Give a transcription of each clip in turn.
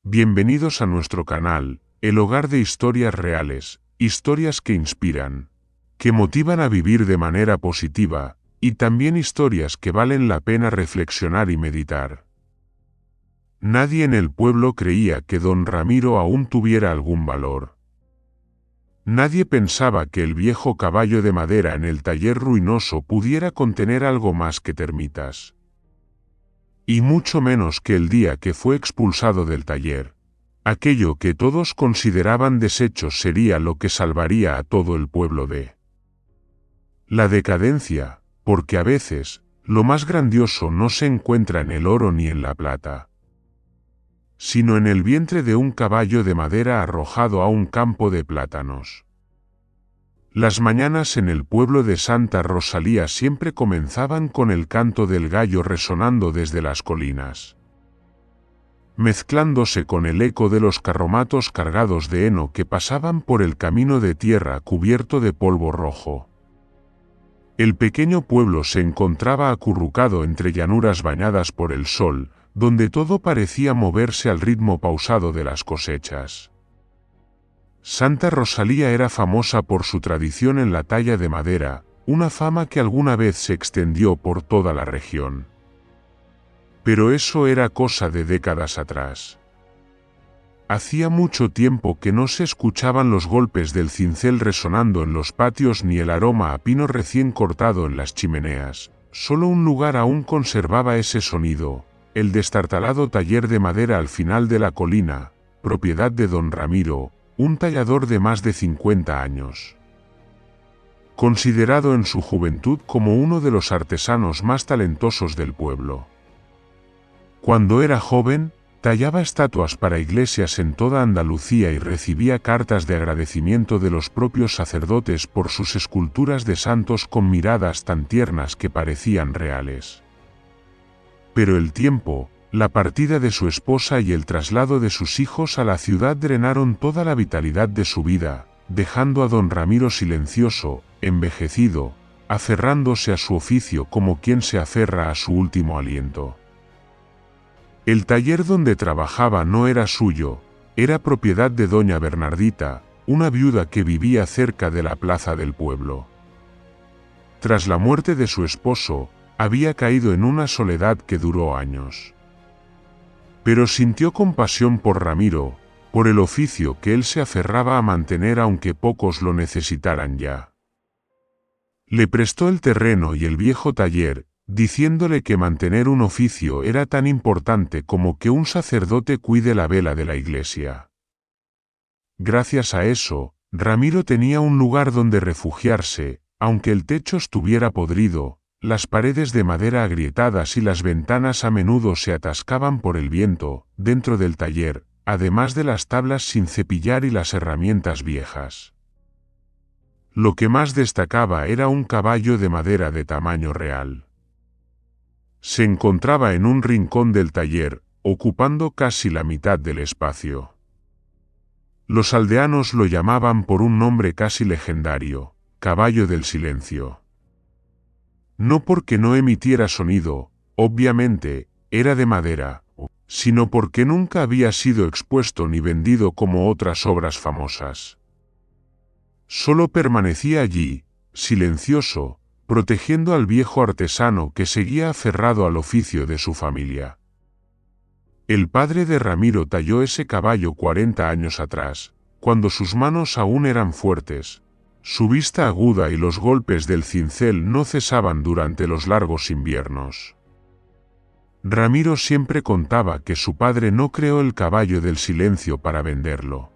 Bienvenidos a nuestro canal, el hogar de historias reales, historias que inspiran, que motivan a vivir de manera positiva, y también historias que valen la pena reflexionar y meditar. Nadie en el pueblo creía que don Ramiro aún tuviera algún valor. Nadie pensaba que el viejo caballo de madera en el taller ruinoso pudiera contener algo más que termitas. Y mucho menos que el día que fue expulsado del taller. Aquello que todos consideraban desechos sería lo que salvaría a todo el pueblo de la decadencia, porque a veces, lo más grandioso no se encuentra en el oro ni en la plata, sino en el vientre de un caballo de madera arrojado a un campo de plátanos. Las mañanas en el pueblo de Santa Rosalía siempre comenzaban con el canto del gallo resonando desde las colinas, mezclándose con el eco de los carromatos cargados de heno que pasaban por el camino de tierra cubierto de polvo rojo. El pequeño pueblo se encontraba acurrucado entre llanuras bañadas por el sol, donde todo parecía moverse al ritmo pausado de las cosechas. Santa Rosalía era famosa por su tradición en la talla de madera, una fama que alguna vez se extendió por toda la región. Pero eso era cosa de décadas atrás. Hacía mucho tiempo que no se escuchaban los golpes del cincel resonando en los patios ni el aroma a pino recién cortado en las chimeneas. Solo un lugar aún conservaba ese sonido, el destartalado taller de madera al final de la colina, propiedad de don Ramiro, un tallador de más de 50 años. Considerado en su juventud como uno de los artesanos más talentosos del pueblo. Cuando era joven, tallaba estatuas para iglesias en toda Andalucía y recibía cartas de agradecimiento de los propios sacerdotes por sus esculturas de santos con miradas tan tiernas que parecían reales. Pero el tiempo, la partida de su esposa y el traslado de sus hijos a la ciudad drenaron toda la vitalidad de su vida, dejando a don Ramiro silencioso, envejecido, aferrándose a su oficio como quien se aferra a su último aliento. El taller donde trabajaba no era suyo, era propiedad de doña Bernardita, una viuda que vivía cerca de la plaza del pueblo. Tras la muerte de su esposo, había caído en una soledad que duró años. Pero sintió compasión por Ramiro, por el oficio que él se aferraba a mantener aunque pocos lo necesitaran ya. Le prestó el terreno y el viejo taller, diciéndole que mantener un oficio era tan importante como que un sacerdote cuide la vela de la iglesia. Gracias a eso, Ramiro tenía un lugar donde refugiarse, aunque el techo estuviera podrido, las paredes de madera agrietadas y las ventanas a menudo se atascaban por el viento, dentro del taller, además de las tablas sin cepillar y las herramientas viejas. Lo que más destacaba era un caballo de madera de tamaño real. Se encontraba en un rincón del taller, ocupando casi la mitad del espacio. Los aldeanos lo llamaban por un nombre casi legendario, Caballo del Silencio. No porque no emitiera sonido, obviamente, era de madera, sino porque nunca había sido expuesto ni vendido como otras obras famosas. Solo permanecía allí, silencioso, protegiendo al viejo artesano que seguía aferrado al oficio de su familia. El padre de Ramiro talló ese caballo 40 años atrás, cuando sus manos aún eran fuertes, su vista aguda y los golpes del cincel no cesaban durante los largos inviernos. Ramiro siempre contaba que su padre no creó el caballo del silencio para venderlo,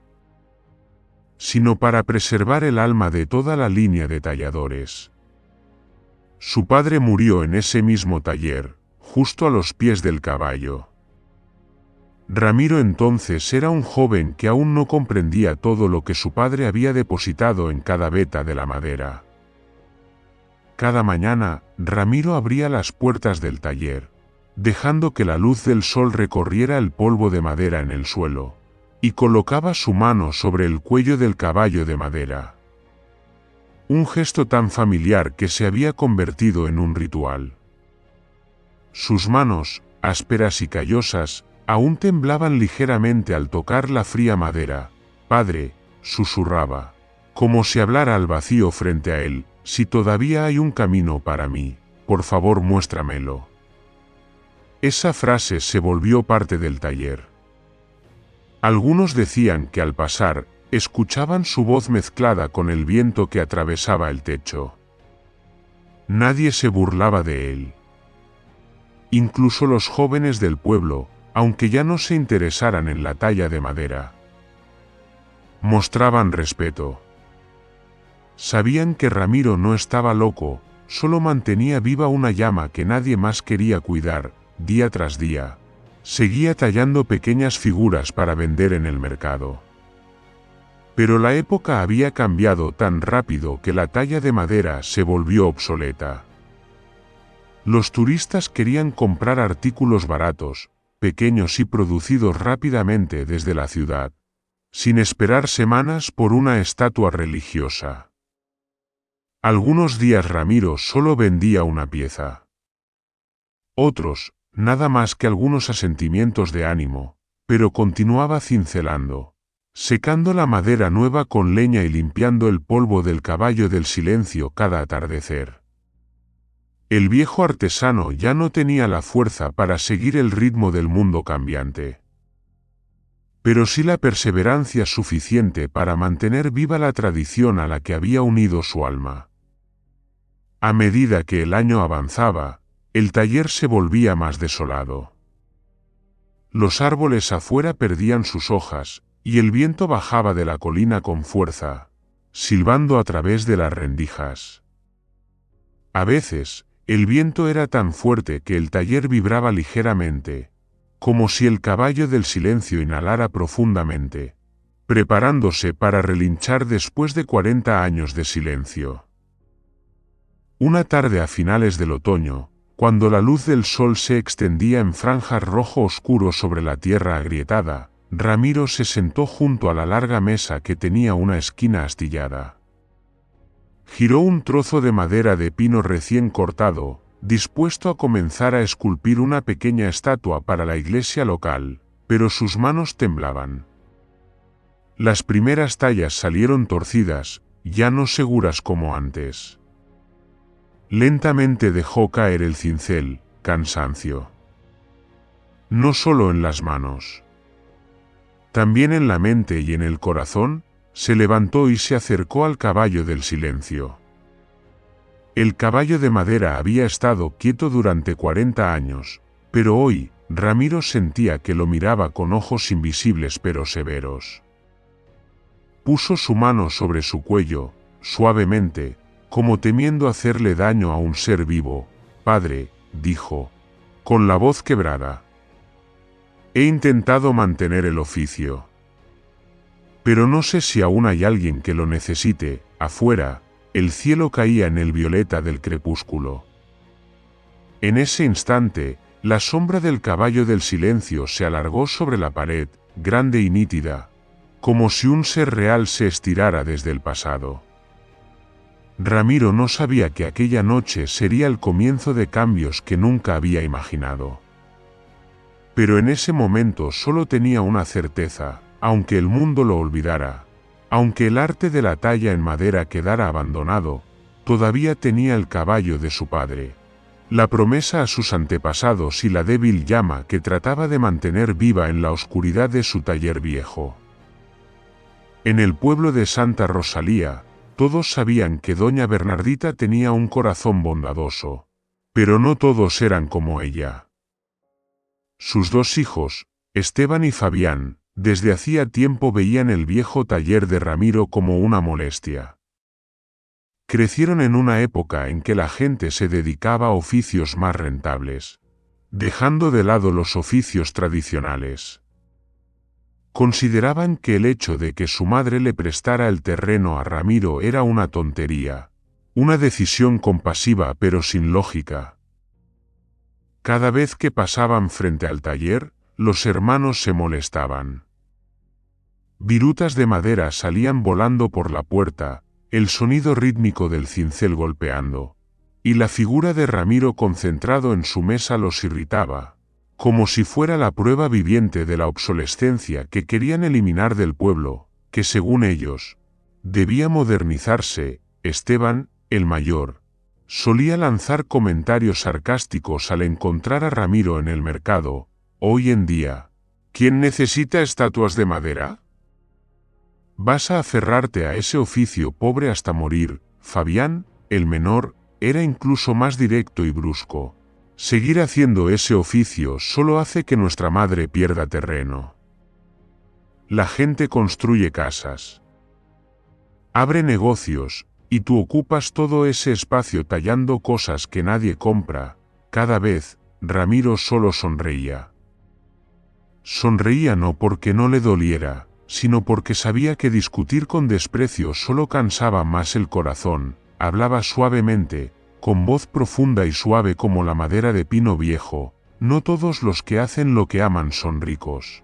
sino para preservar el alma de toda la línea de talladores. Su padre murió en ese mismo taller, justo a los pies del caballo. Ramiro entonces era un joven que aún no comprendía todo lo que su padre había depositado en cada veta de la madera. Cada mañana, Ramiro abría las puertas del taller, dejando que la luz del sol recorriera el polvo de madera en el suelo, y colocaba su mano sobre el cuello del caballo de madera. Un gesto tan familiar que se había convertido en un ritual. Sus manos, ásperas y callosas, Aún temblaban ligeramente al tocar la fría madera. «Padre», susurraba, como si hablara al vacío frente a él, «si todavía hay un camino para mí, por favor muéstramelo». Esa frase se volvió parte del taller. Algunos decían que al pasar, escuchaban su voz mezclada con el viento que atravesaba el techo. Nadie se burlaba de él. Incluso los jóvenes del pueblo, aunque ya no se interesaran en la talla de madera, mostraban respeto. Sabían que Ramiro no estaba loco, solo mantenía viva una llama que nadie más quería cuidar. Día tras día, seguía tallando pequeñas figuras para vender en el mercado. Pero la época había cambiado tan rápido que la talla de madera se volvió obsoleta. Los turistas querían comprar artículos baratos, pequeños y producidos rápidamente desde la ciudad, sin esperar semanas por una estatua religiosa. Algunos días Ramiro solo vendía una pieza. Otros, nada más que algunos asentimientos de ánimo, pero continuaba cincelando, secando la madera nueva con leña y limpiando el polvo del caballo del silencio cada atardecer. El viejo artesano ya no tenía la fuerza para seguir el ritmo del mundo cambiante, pero sí la perseverancia suficiente para mantener viva la tradición a la que había unido su alma. A medida que el año avanzaba, el taller se volvía más desolado. Los árboles afuera perdían sus hojas, y el viento bajaba de la colina con fuerza, silbando a través de las rendijas. A veces, el viento era tan fuerte que el taller vibraba ligeramente, como si el caballo del silencio inhalara profundamente, preparándose para relinchar después de 40 años de silencio. Una tarde a finales del otoño, cuando la luz del sol se extendía en franjas rojo oscuro sobre la tierra agrietada, Ramiro se sentó junto a la larga mesa que tenía una esquina astillada. Giró un trozo de madera de pino recién cortado, dispuesto a comenzar a esculpir una pequeña estatua para la iglesia local, pero sus manos temblaban. Las primeras tallas salieron torcidas, ya no seguras como antes. Lentamente dejó caer el cincel, cansancio. No solo en las manos. También en la mente y en el corazón, se levantó y se acercó al caballo del silencio. El caballo de madera había estado quieto durante 40 años, pero hoy, Ramiro sentía que lo miraba con ojos invisibles pero severos. Puso su mano sobre su cuello, suavemente, como temiendo hacerle daño a un ser vivo. «Padre», dijo, con la voz quebrada, «he intentado mantener el oficio. Pero no sé si aún hay alguien que lo necesite». Afuera, el cielo caía en el violeta del crepúsculo. En ese instante, la sombra del caballo del silencio se alargó sobre la pared, grande y nítida, como si un ser real se estirara desde el pasado. Ramiro no sabía que aquella noche sería el comienzo de cambios que nunca había imaginado. Pero en ese momento solo tenía una certeza: aunque el mundo lo olvidara, aunque el arte de la talla en madera quedara abandonado, todavía tenía el caballo de su padre, la promesa a sus antepasados y la débil llama que trataba de mantener viva en la oscuridad de su taller viejo. En el pueblo de Santa Rosalía, todos sabían que doña Bernardita tenía un corazón bondadoso, pero no todos eran como ella. Sus dos hijos, Esteban y Fabián, desde hacía tiempo veían el viejo taller de Ramiro como una molestia. Crecieron en una época en que la gente se dedicaba a oficios más rentables, dejando de lado los oficios tradicionales. Consideraban que el hecho de que su madre le prestara el terreno a Ramiro era una tontería, una decisión compasiva pero sin lógica. Cada vez que pasaban frente al taller, los hermanos se molestaban. Virutas de madera salían volando por la puerta, el sonido rítmico del cincel golpeando, y la figura de Ramiro concentrado en su mesa los irritaba, como si fuera la prueba viviente de la obsolescencia que querían eliminar del pueblo, que según ellos, debía modernizarse. Esteban, el mayor, solía lanzar comentarios sarcásticos al encontrar a Ramiro en el mercado. Hoy en día, ¿quién necesita estatuas de madera? Vas a aferrarte a ese oficio pobre hasta morir. Fabián, el menor, era incluso más directo y brusco. Seguir haciendo ese oficio solo hace que nuestra madre pierda terreno. La gente construye casas, abre negocios, y tú ocupas todo ese espacio tallando cosas que nadie compra. Cada vez, Ramiro solo sonreía. Sonreía no porque no le doliera, sino porque sabía que discutir con desprecio solo cansaba más el corazón. Hablaba suavemente, con voz profunda y suave como la madera de pino viejo. No todos los que hacen lo que aman son ricos.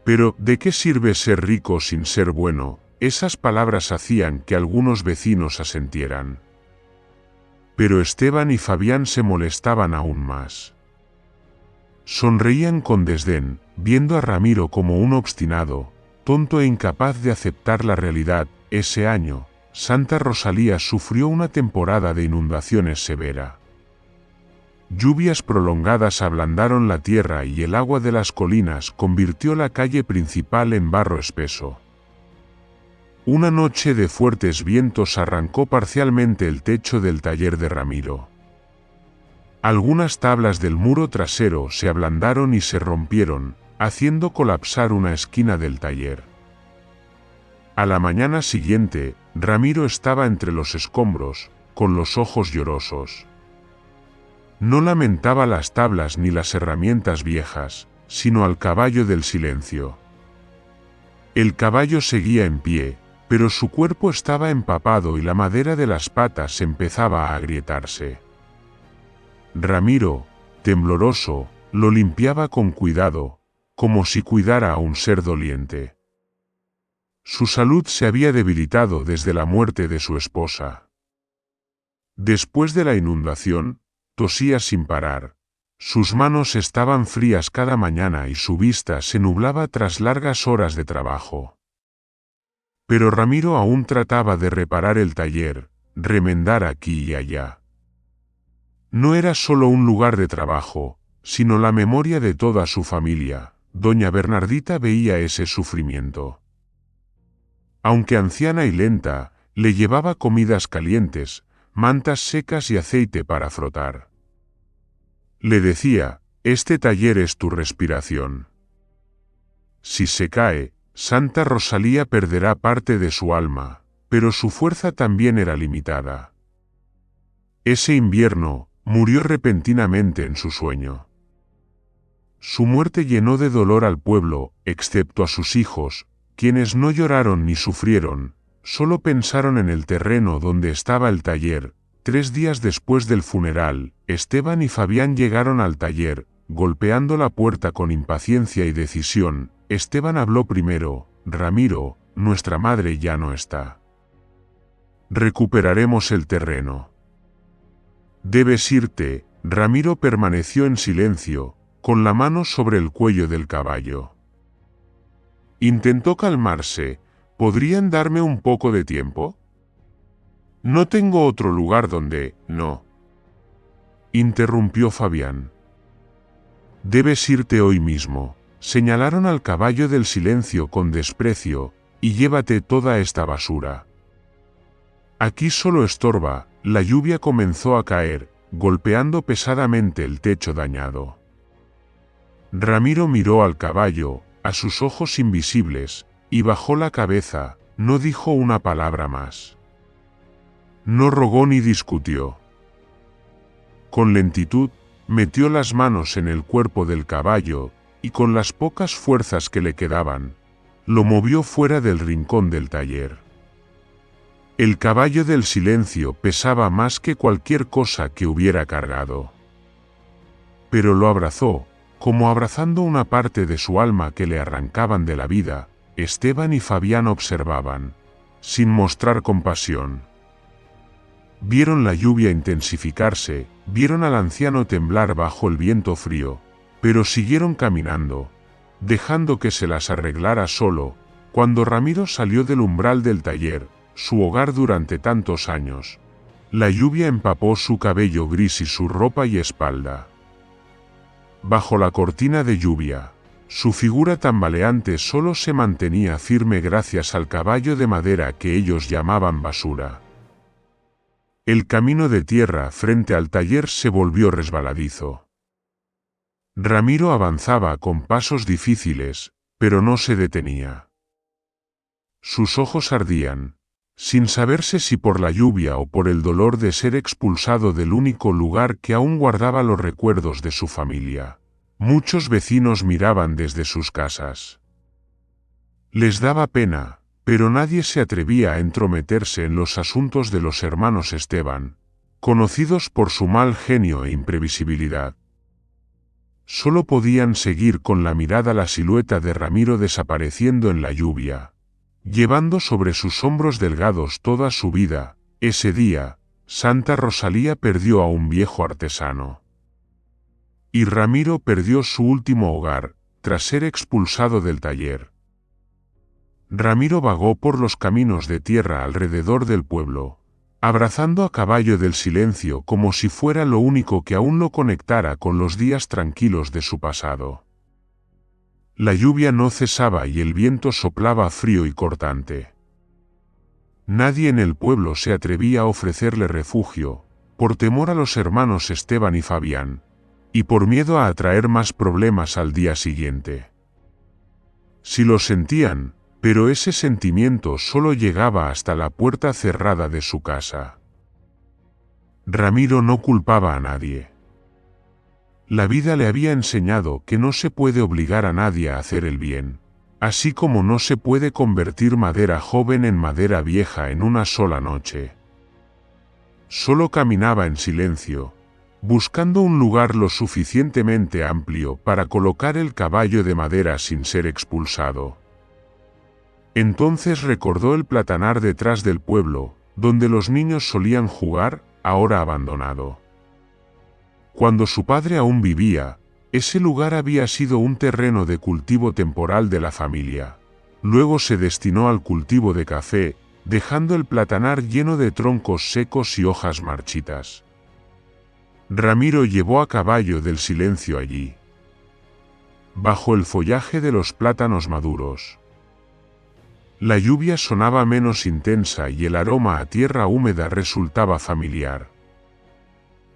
Pero, ¿de qué sirve ser rico sin ser bueno? Esas palabras hacían que algunos vecinos asentieran. Pero Esteban y Fabián se molestaban aún más. Sonreían con desdén, viendo a Ramiro como un obstinado, tonto e incapaz de aceptar la realidad. Ese año, Santa Rosalía sufrió una temporada de inundaciones severa. Lluvias prolongadas ablandaron la tierra y el agua de las colinas convirtió la calle principal en barro espeso. Una noche de fuertes vientos arrancó parcialmente el techo del taller de Ramiro. Algunas tablas del muro trasero se ablandaron y se rompieron, haciendo colapsar una esquina del taller. A la mañana siguiente, Ramiro estaba entre los escombros, con los ojos llorosos. No lamentaba las tablas ni las herramientas viejas, sino al caballo del silencio. El caballo seguía en pie, pero su cuerpo estaba empapado y la madera de las patas empezaba a agrietarse. Ramiro, tembloroso, lo limpiaba con cuidado, como si cuidara a un ser doliente. Su salud se había debilitado desde la muerte de su esposa. Después de la inundación, tosía sin parar. Sus manos estaban frías cada mañana y su vista se nublaba tras largas horas de trabajo. Pero Ramiro aún trataba de reparar el taller, remendar aquí y allá. No era solo un lugar de trabajo, sino la memoria de toda su familia. Doña Bernardita veía ese sufrimiento. Aunque anciana y lenta, le llevaba comidas calientes, mantas secas y aceite para frotar. Le decía, este taller es tu respiración. Si se cae, Santa Rosalía perderá parte de su alma, pero su fuerza también era limitada. Ese invierno, murió repentinamente en su sueño. Su muerte llenó de dolor al pueblo, excepto a sus hijos, quienes no lloraron ni sufrieron, solo pensaron en el terreno donde estaba el taller. 3 días después del funeral, Esteban y Fabián llegaron al taller, golpeando la puerta con impaciencia y decisión. Esteban habló primero: Ramiro, nuestra madre ya no está. Recuperaremos el terreno. Debes irte. Ramiro permaneció en silencio, con la mano sobre el cuello del caballo. Intentó calmarse. ¿Podrían darme un poco de tiempo? No tengo otro lugar donde... No. Interrumpió Fabián. Debes irte hoy mismo. Señalaron al caballo del silencio con desprecio, y llévate toda esta basura. Aquí solo estorba. La lluvia comenzó a caer, golpeando pesadamente el techo dañado. Ramiro miró al caballo, a sus ojos invisibles, y bajó la cabeza. No dijo una palabra más. No rogó ni discutió. Con lentitud, metió las manos en el cuerpo del caballo, y con las pocas fuerzas que le quedaban, lo movió fuera del rincón del taller. El caballo del silencio pesaba más que cualquier cosa que hubiera cargado. Pero lo abrazó, como abrazando una parte de su alma que le arrancaban de la vida. Esteban y Fabián observaban, sin mostrar compasión. Vieron la lluvia intensificarse, vieron al anciano temblar bajo el viento frío, pero siguieron caminando, dejando que se las arreglara solo. Cuando Ramiro salió del umbral del taller, su hogar durante tantos años, la lluvia empapó su cabello gris y su ropa y espalda. Bajo la cortina de lluvia, su figura tambaleante solo se mantenía firme gracias al caballo de madera que ellos llamaban basura. El camino de tierra frente al taller se volvió resbaladizo. Ramiro avanzaba con pasos difíciles, pero no se detenía. Sus ojos ardían, sin saberse si por la lluvia o por el dolor de ser expulsado del único lugar que aún guardaba los recuerdos de su familia. Muchos vecinos miraban desde sus casas. Les daba pena, pero nadie se atrevía a entrometerse en los asuntos de los hermanos Esteban, conocidos por su mal genio e imprevisibilidad. Solo podían seguir con la mirada la silueta de Ramiro desapareciendo en la lluvia, llevando sobre sus hombros delgados toda su vida. Ese día, Santa Rosalía perdió a un viejo artesano. Y Ramiro perdió su último hogar, tras ser expulsado del taller. Ramiro vagó por los caminos de tierra alrededor del pueblo, abrazando a caballo del silencio como si fuera lo único que aún lo conectara con los días tranquilos de su pasado. La lluvia no cesaba y el viento soplaba frío y cortante. Nadie en el pueblo se atrevía a ofrecerle refugio, por temor a los hermanos Esteban y Fabián, y por miedo a atraer más problemas al día siguiente. Sí lo sentían, pero ese sentimiento solo llegaba hasta la puerta cerrada de su casa. Ramiro no culpaba a nadie. La vida le había enseñado que no se puede obligar a nadie a hacer el bien, así como no se puede convertir madera joven en madera vieja en una sola noche. Solo caminaba en silencio, buscando un lugar lo suficientemente amplio para colocar el caballo de madera sin ser expulsado. Entonces recordó el platanar detrás del pueblo, donde los niños solían jugar, ahora abandonado. Cuando su padre aún vivía, ese lugar había sido un terreno de cultivo temporal de la familia. Luego se destinó al cultivo de café, dejando el platanar lleno de troncos secos y hojas marchitas. Ramiro llevó a caballo del silencio allí, bajo el follaje de los plátanos maduros. La lluvia sonaba menos intensa y el aroma a tierra húmeda resultaba familiar.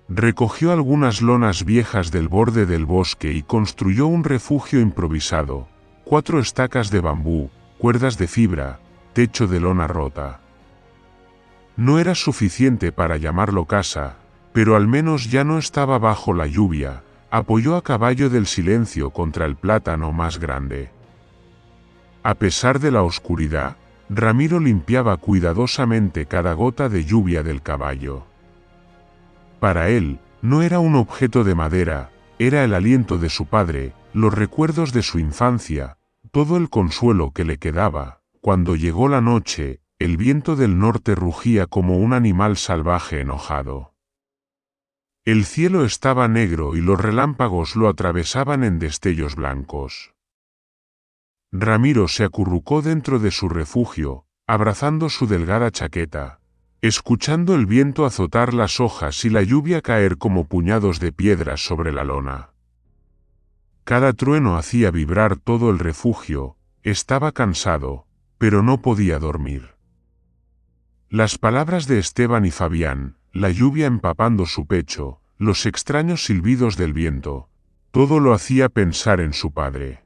Recogió algunas lonas viejas del borde del bosque y construyó un refugio improvisado: 4 estacas de bambú, cuerdas de fibra, techo de lona rota. No era suficiente para llamarlo casa, pero al menos ya no estaba bajo la lluvia. Apoyó a caballo del silencio contra el plátano más grande. A pesar de la oscuridad, Ramiro limpiaba cuidadosamente cada gota de lluvia del caballo. Para él, no era un objeto de madera, era el aliento de su padre, los recuerdos de su infancia, todo el consuelo que le quedaba. Cuando llegó la noche, el viento del norte rugía como un animal salvaje enojado. El cielo estaba negro y los relámpagos lo atravesaban en destellos blancos. Ramiro se acurrucó dentro de su refugio, abrazando su delgada chaqueta, escuchando el viento azotar las hojas y la lluvia caer como puñados de piedras sobre la lona. Cada trueno hacía vibrar todo el refugio. Estaba cansado, pero no podía dormir. Las palabras de Esteban y Fabián, la lluvia empapando su pecho, los extraños silbidos del viento, todo lo hacía pensar en su padre.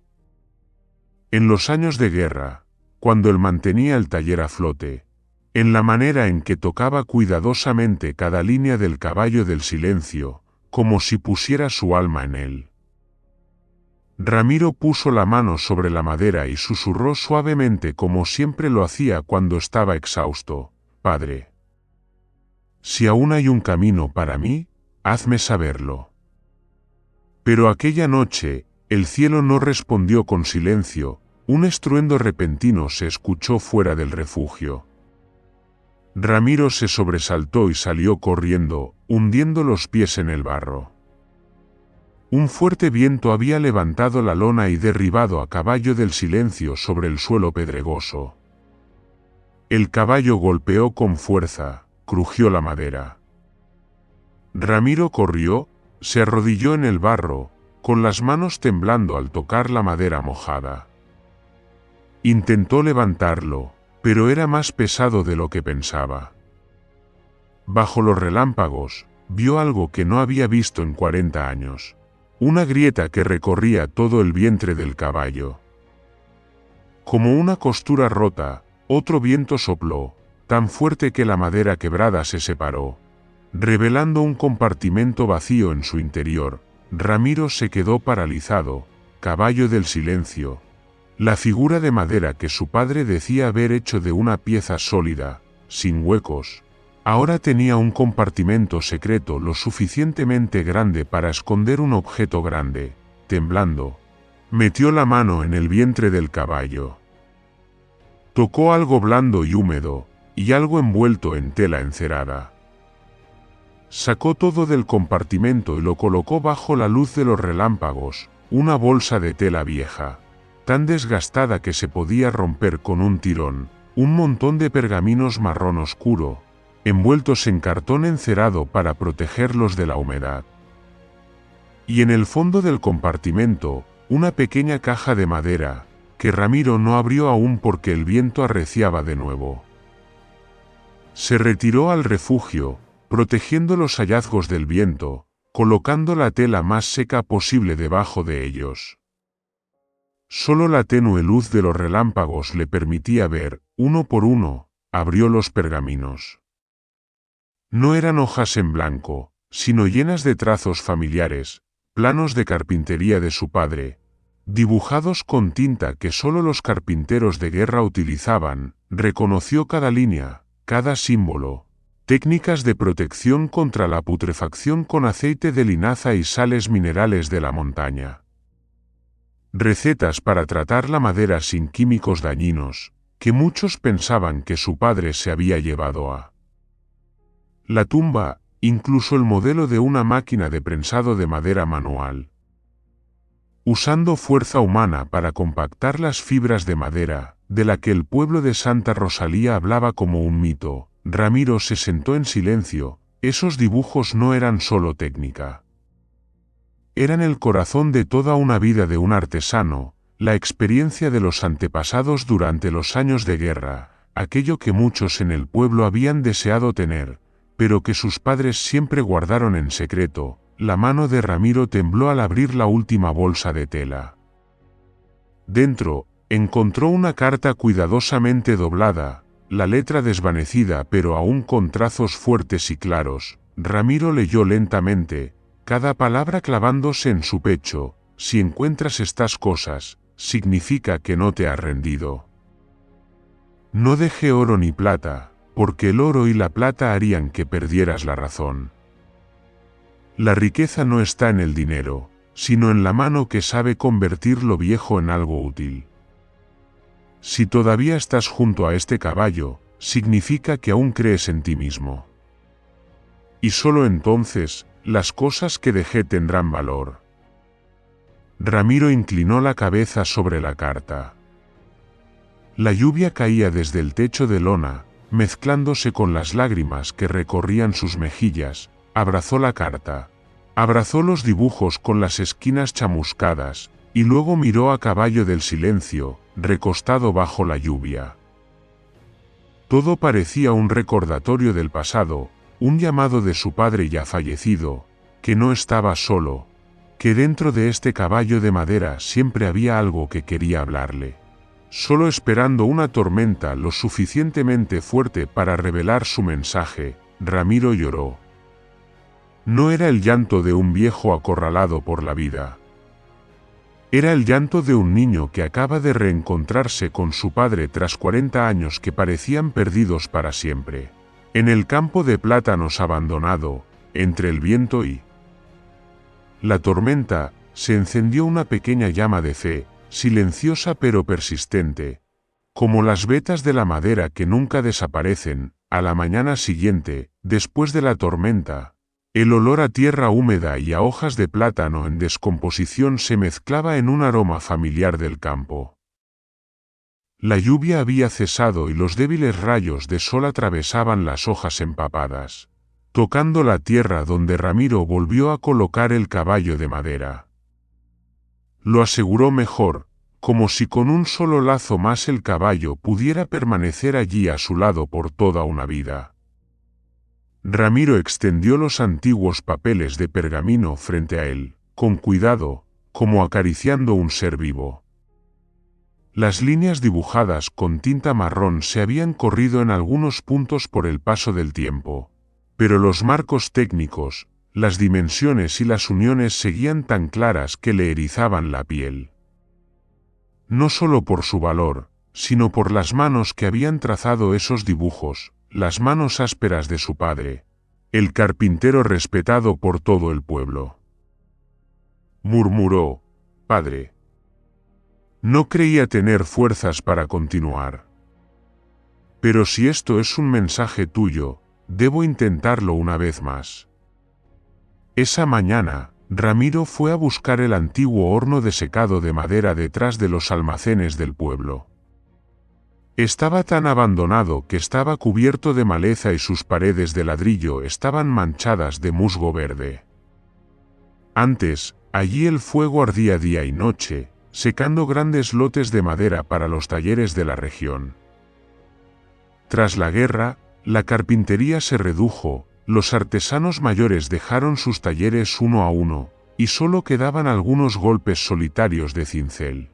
En los años de guerra, cuando él mantenía el taller a flote, en la manera en que tocaba cuidadosamente cada línea del caballo del silencio, como si pusiera su alma en él. Ramiro puso la mano sobre la madera y susurró suavemente como siempre lo hacía cuando estaba exhausto: «Padre, si aún hay un camino para mí, hazme saberlo». Pero aquella noche, el cielo no respondió con silencio. Un estruendo repentino se escuchó fuera del refugio. Ramiro se sobresaltó y salió corriendo, hundiendo los pies en el barro. Un fuerte viento había levantado la lona y derribado a Caballo del Silencio sobre el suelo pedregoso. El caballo golpeó con fuerza, crujió la madera. Ramiro corrió, se arrodilló en el barro, con las manos temblando al tocar la madera mojada. Intentó levantarlo, pero era más pesado de lo que pensaba. Bajo los relámpagos, vio algo que no había visto en 40 años. Una grieta que recorría todo el vientre del caballo. Como una costura rota, otro viento sopló, tan fuerte que la madera quebrada se separó, revelando un compartimento vacío en su interior. Ramiro se quedó paralizado, Caballo del Silencio. La figura de madera que su padre decía haber hecho de una pieza sólida, sin huecos, ahora tenía un compartimento secreto lo suficientemente grande para esconder un objeto grande. Temblando, metió la mano en el vientre del caballo. Tocó algo blando y húmedo, y algo envuelto en tela encerada. Sacó todo del compartimento y lo colocó bajo la luz de los relámpagos, una bolsa de tela vieja, tan desgastada que se podía romper con un tirón, un montón de pergaminos marrón oscuro, envueltos en cartón encerado para protegerlos de la humedad. Y en el fondo del compartimento, una pequeña caja de madera, que Ramiro no abrió aún porque el viento arreciaba de nuevo. Se retiró al refugio, protegiendo los hallazgos del viento, colocando la tela más seca posible debajo de ellos. Solo la tenue luz de los relámpagos le permitía ver, uno por uno, abrió los pergaminos. No eran hojas en blanco, sino llenas de trazos familiares, planos de carpintería de su padre, dibujados con tinta que solo los carpinteros de guerra utilizaban. Reconoció cada línea, cada símbolo, técnicas de protección contra la putrefacción con aceite de linaza y sales minerales de la montaña. Recetas para tratar la madera sin químicos dañinos, que muchos pensaban que su padre se había llevado a la tumba, incluso el modelo de una máquina de prensado de madera manual. Usando fuerza humana para compactar las fibras de madera, de la que el pueblo de Santa Rosalía hablaba como un mito, Ramiro se sentó en silencio. Esos dibujos no eran solo técnica. Eran el corazón de toda una vida de un artesano, la experiencia de los antepasados durante los años de guerra, aquello que muchos en el pueblo habían deseado tener, pero que sus padres siempre guardaron en secreto. La mano de Ramiro tembló al abrir la última bolsa de tela. Dentro, encontró una carta cuidadosamente doblada, la letra desvanecida pero aún con trazos fuertes y claros. Ramiro leyó lentamente, cada palabra clavándose en su pecho. Si encuentras estas cosas, significa que no te has rendido. No dejé oro ni plata, porque el oro y la plata harían que perdieras la razón. La riqueza no está en el dinero, sino en la mano que sabe convertir lo viejo en algo útil. Si todavía estás junto a este caballo, significa que aún crees en ti mismo. Y solo entonces, las cosas que dejé tendrán valor. Ramiro inclinó la cabeza sobre la carta. La lluvia caía desde el techo de lona, mezclándose con las lágrimas que recorrían sus mejillas. Abrazó la carta, abrazó los dibujos con las esquinas chamuscadas, y luego miró a Caballo del Silencio, recostado bajo la lluvia. Todo parecía un recordatorio del pasado, un llamado de su padre ya fallecido, que no estaba solo, que dentro de este caballo de madera siempre había algo que quería hablarle. Solo esperando una tormenta lo suficientemente fuerte para revelar su mensaje, Ramiro lloró. No era el llanto de un viejo acorralado por la vida. Era el llanto de un niño que acaba de reencontrarse con su padre tras 40 años que parecían perdidos para siempre. En el campo de plátanos abandonado, entre el viento y la tormenta, se encendió una pequeña llama de fe, silenciosa pero persistente, como las vetas de la madera que nunca desaparecen. A la mañana siguiente, después de la tormenta, El olor a tierra húmeda y a hojas de plátano en descomposición se mezclaba en un aroma familiar del campo. La lluvia había cesado y los débiles rayos de sol atravesaban las hojas empapadas, tocando la tierra donde Ramiro volvió a colocar el caballo de madera. Lo aseguró mejor, como si con un solo lazo más el caballo pudiera permanecer allí a su lado por toda una vida. Ramiro extendió los antiguos papeles de pergamino frente a él, con cuidado, como acariciando un ser vivo. Las líneas dibujadas con tinta marrón se habían corrido en algunos puntos por el paso del tiempo, pero los marcos técnicos, las dimensiones y las uniones seguían tan claras que le erizaban la piel. No solo por su valor, sino por las manos que habían trazado esos dibujos, las manos ásperas de su padre, el carpintero respetado por todo el pueblo. Murmuró: «Padre». No creía tener fuerzas para continuar. Pero si esto es un mensaje tuyo, debo intentarlo una vez más. Esa mañana, Ramiro fue a buscar el antiguo horno de secado de madera detrás de los almacenes del pueblo. Estaba tan abandonado que estaba cubierto de maleza y sus paredes de ladrillo estaban manchadas de musgo verde. Antes, allí el fuego ardía día y noche, secando grandes lotes de madera para los talleres de la región. Tras la guerra, la carpintería se redujo, los artesanos mayores dejaron sus talleres uno a uno, y solo quedaban algunos golpes solitarios de cincel.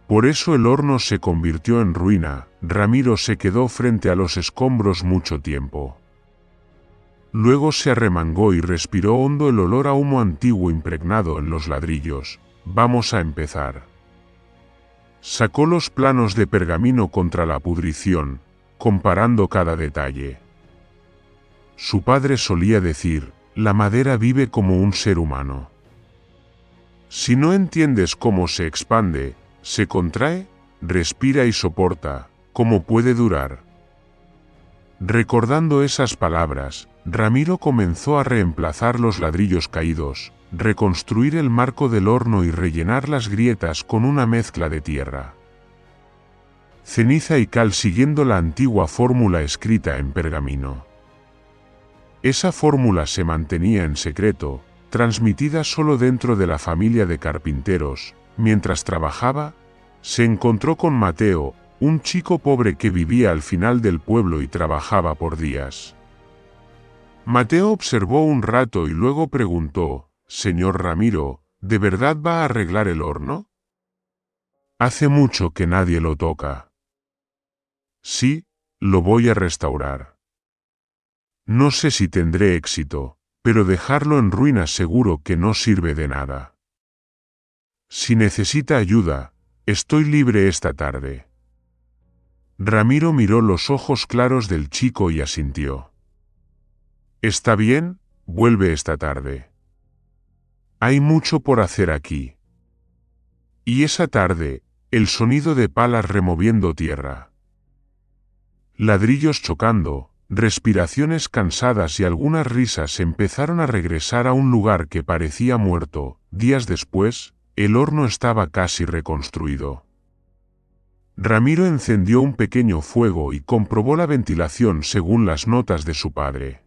Por eso el horno se convirtió en ruina. Ramiro se quedó frente a los escombros mucho tiempo. Luego se arremangó y respiró hondo el olor a humo antiguo impregnado en los ladrillos. Vamos a empezar. Sacó los planos de pergamino contra la pudrición, comparando cada detalle. Su padre solía decir: la madera vive como un ser humano. Si no entiendes cómo se expande, se contrae, respira y soporta, ¿cómo puede durar? Recordando esas palabras, Ramiro comenzó a reemplazar los ladrillos caídos, reconstruir el marco del horno y rellenar las grietas con una mezcla de tierra, ceniza y cal siguiendo la antigua fórmula escrita en pergamino. Esa fórmula se mantenía en secreto, transmitida solo dentro de la familia de carpinteros. Mientras trabajaba, se encontró con Mateo, un chico pobre que vivía al final del pueblo y trabajaba por días. Mateo observó un rato y luego preguntó: «Señor Ramiro, ¿de verdad va a arreglar el horno? Hace mucho que nadie lo toca». «Sí, lo voy a restaurar. No sé si tendré éxito, pero dejarlo en ruinas seguro que no sirve de nada. Si necesita ayuda, estoy libre esta tarde». Ramiro miró los ojos claros del chico y asintió. «Está bien, vuelve esta tarde. Hay mucho por hacer aquí». Y esa tarde, el sonido de palas removiendo tierra, ladrillos chocando, respiraciones cansadas y algunas risas empezaron a regresar a un lugar que parecía muerto. Días después, el horno estaba casi reconstruido. Ramiro encendió un pequeño fuego y comprobó la ventilación según las notas de su padre.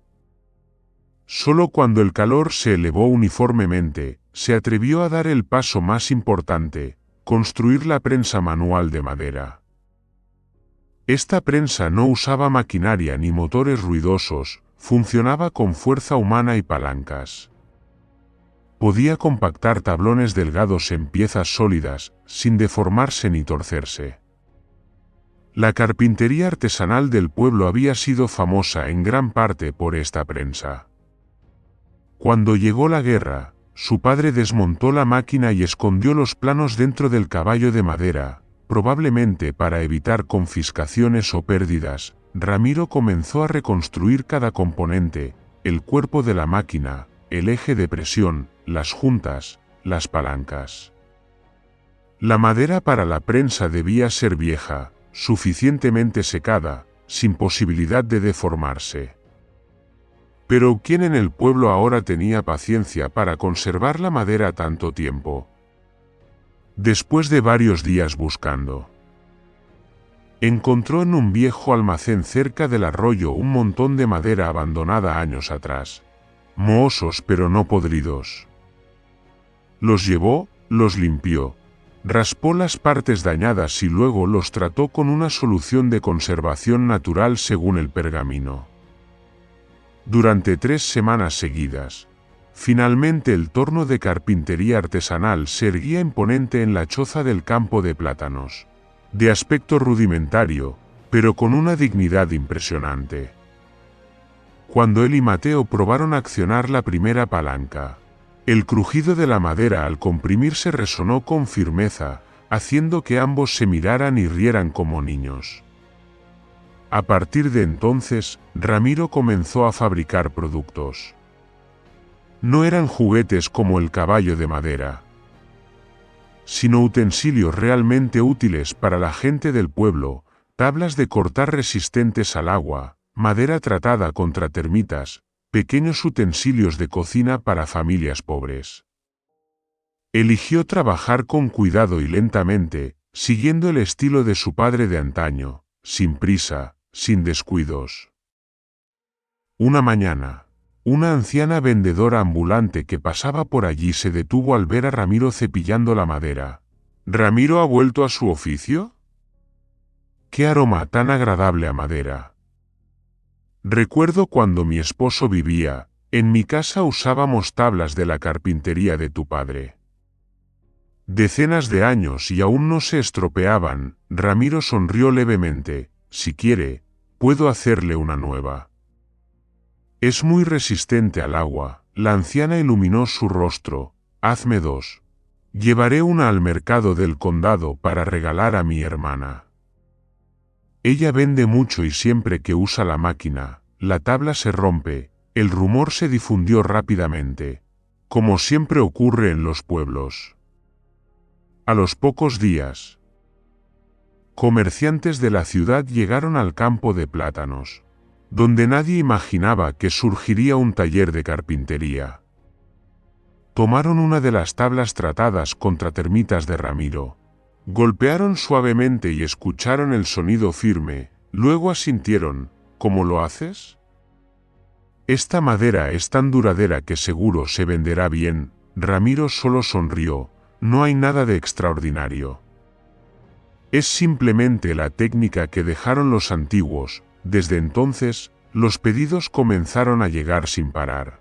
Solo cuando el calor se elevó uniformemente, se atrevió a dar el paso más importante: construir la prensa manual de madera. Esta prensa no usaba maquinaria ni motores ruidosos, funcionaba con fuerza humana y palancas. Podía compactar tablones delgados en piezas sólidas, sin deformarse ni torcerse. La carpintería artesanal del pueblo había sido famosa en gran parte por esta prensa. Cuando llegó la guerra, su padre desmontó la máquina y escondió los planos dentro del caballo de madera, probablemente para evitar confiscaciones o pérdidas. Ramiro comenzó a reconstruir cada componente: el cuerpo de la máquina, el eje de presión, las juntas, las palancas. La madera para la prensa debía ser vieja, suficientemente secada, sin posibilidad de deformarse. Pero ¿quién en el pueblo ahora tenía paciencia para conservar la madera tanto tiempo? Después de varios días buscando, encontró en un viejo almacén cerca del arroyo un montón de madera abandonada años atrás, mohosos pero no podridos. Los llevó, los limpió, raspó las partes dañadas y luego los trató con una solución de conservación natural según el pergamino. Durante 3 semanas seguidas, finalmente el torno de carpintería artesanal se erguía imponente en la choza del campo de plátanos, de aspecto rudimentario, pero con una dignidad impresionante. Cuando él y Mateo probaron accionar la primera palanca, el crujido de la madera al comprimirse resonó con firmeza, haciendo que ambos se miraran y rieran como niños. A partir de entonces, Ramiro comenzó a fabricar productos. No eran juguetes como el caballo de madera, sino utensilios realmente útiles para la gente del pueblo, tablas de cortar resistentes al agua, madera tratada contra termitas, pequeños utensilios de cocina para familias pobres. Eligió trabajar con cuidado y lentamente, siguiendo el estilo de su padre de antaño, sin prisa, sin descuidos. Una mañana, una anciana vendedora ambulante que pasaba por allí se detuvo al ver a Ramiro cepillando la madera. ¿Ramiro ha vuelto a su oficio? ¡Qué aroma tan agradable a madera! Recuerdo cuando mi esposo vivía, en mi casa usábamos tablas de la carpintería de tu padre. Decenas de años y aún no se estropeaban. Ramiro sonrió levemente. Si quiere, puedo hacerle una nueva. Es muy resistente al agua. La anciana iluminó su rostro. Hazme 2. Llevaré una al mercado del condado para regalar a mi hermana. Ella vende mucho y siempre que usa la máquina, la tabla se rompe. El rumor se difundió rápidamente, como siempre ocurre en los pueblos. A los pocos días, comerciantes de la ciudad llegaron al campo de plátanos, donde nadie imaginaba que surgiría un taller de carpintería. Tomaron una de las tablas tratadas contra termitas de Ramiro, golpearon suavemente y escucharon el sonido firme, luego asintieron. ¿Cómo lo haces? Esta madera es tan duradera que seguro se venderá bien. Ramiro solo sonrió. No hay nada de extraordinario. Es simplemente la técnica que dejaron los antiguos. Desde entonces, los pedidos comenzaron a llegar sin parar.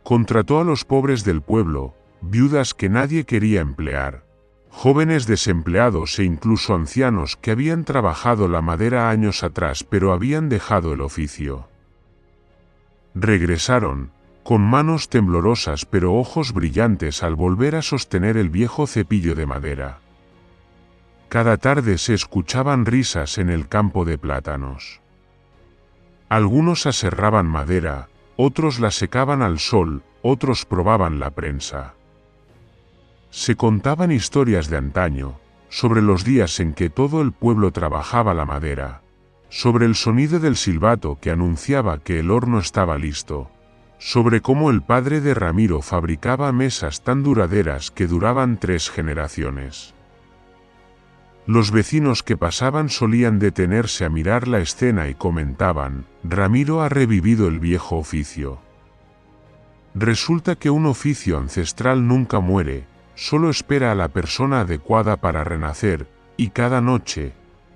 Contrató a los pobres del pueblo, viudas que nadie quería emplear, jóvenes desempleados e incluso ancianos que habían trabajado la madera años atrás pero habían dejado el oficio. Regresaron, con manos temblorosas pero ojos brillantes al volver a sostener el viejo cepillo de madera. Cada tarde se escuchaban risas en el campo de plátanos. Algunos aserraban madera, otros la secaban al sol, otros probaban la prensa. Se contaban historias de antaño, sobre los días en que todo el pueblo trabajaba la madera, sobre el sonido del silbato que anunciaba que el horno estaba listo, sobre cómo el padre de Ramiro fabricaba mesas tan duraderas que duraban 3 generaciones. Los vecinos que pasaban solían detenerse a mirar la escena y comentaban, Ramiro ha revivido el viejo oficio. Resulta que un oficio ancestral nunca muere, solo espera a la persona adecuada para renacer, y cada noche,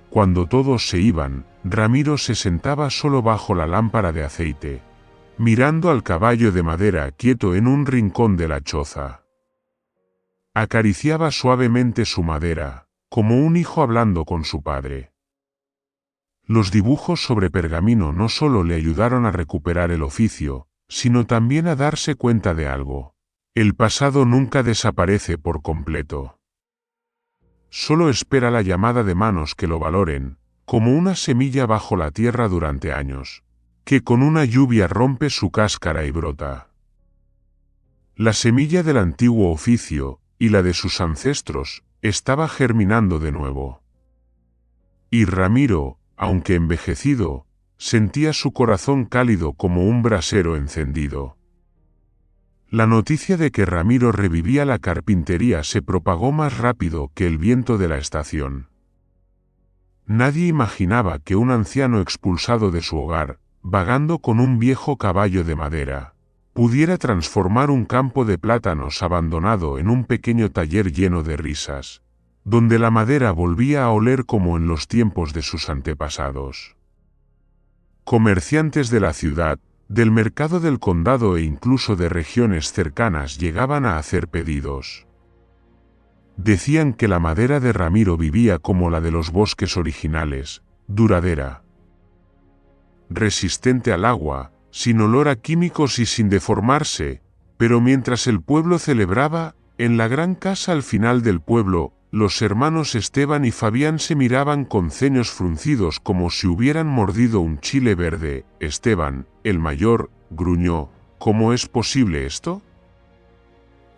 cuando todos se iban, Ramiro se sentaba solo bajo la lámpara de aceite, mirando al caballo de madera quieto en un rincón de la choza. Acariciaba suavemente su madera, como un hijo hablando con su padre. Los dibujos sobre pergamino no solo le ayudaron a recuperar el oficio, sino también a darse cuenta de algo. El pasado nunca desaparece por completo. Solo espera la llamada de manos que lo valoren, como una semilla bajo la tierra durante años, que con una lluvia rompe su cáscara y brota. La semilla del antiguo oficio, y la de sus ancestros, estaba germinando de nuevo. Y Ramiro, aunque envejecido, sentía su corazón cálido como un brasero encendido. La noticia de que Ramiro revivía la carpintería se propagó más rápido que el viento de la estación. Nadie imaginaba que un anciano expulsado de su hogar, vagando con un viejo caballo de madera, pudiera transformar un campo de plátanos abandonado en un pequeño taller lleno de risas, donde la madera volvía a oler como en los tiempos de sus antepasados. Comerciantes de la ciudad, del mercado del condado e incluso de regiones cercanas llegaban a hacer pedidos. Decían que la madera de Ramiro vivía como la de los bosques originales, duradera, resistente al agua, sin olor a químicos y sin deformarse, pero mientras el pueblo celebraba, en la gran casa al final del pueblo, los hermanos Esteban y Fabián se miraban con ceños fruncidos como si hubieran mordido un chile verde. Esteban, el mayor, gruñó: ¿Cómo es posible esto?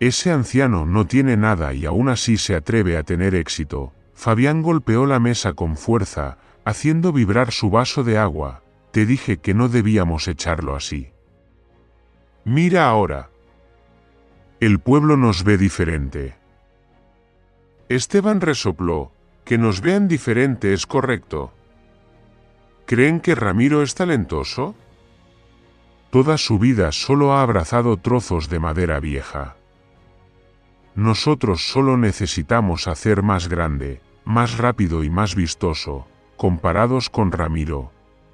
Ese anciano no tiene nada y aún así se atreve a tener éxito. Fabián golpeó la mesa con fuerza, haciendo vibrar su vaso de agua. Te dije que no debíamos echarlo así. Mira ahora. El pueblo nos ve diferente. Esteban resopló: que nos vean diferente es correcto. ¿Creen que Ramiro es talentoso? Toda su vida solo ha abrazado trozos de madera vieja. Nosotros solo necesitamos hacer más grande, más rápido y más vistoso, comparados con Ramiro.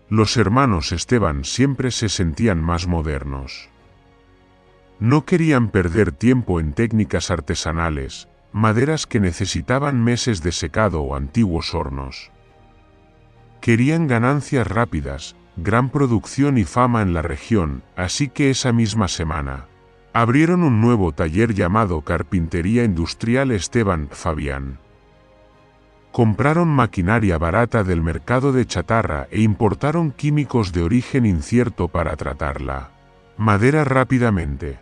Los hermanos Esteban siempre se sentían más modernos. No querían perder tiempo en técnicas artesanales, maderas que necesitaban meses de secado o antiguos hornos. Querían ganancias rápidas, gran producción y fama en la región, así que esa misma semana abrieron un nuevo taller llamado Carpintería Industrial Esteban Fabián. Compraron maquinaria barata del mercado de chatarra e importaron químicos de origen incierto para tratarla madera rápidamente.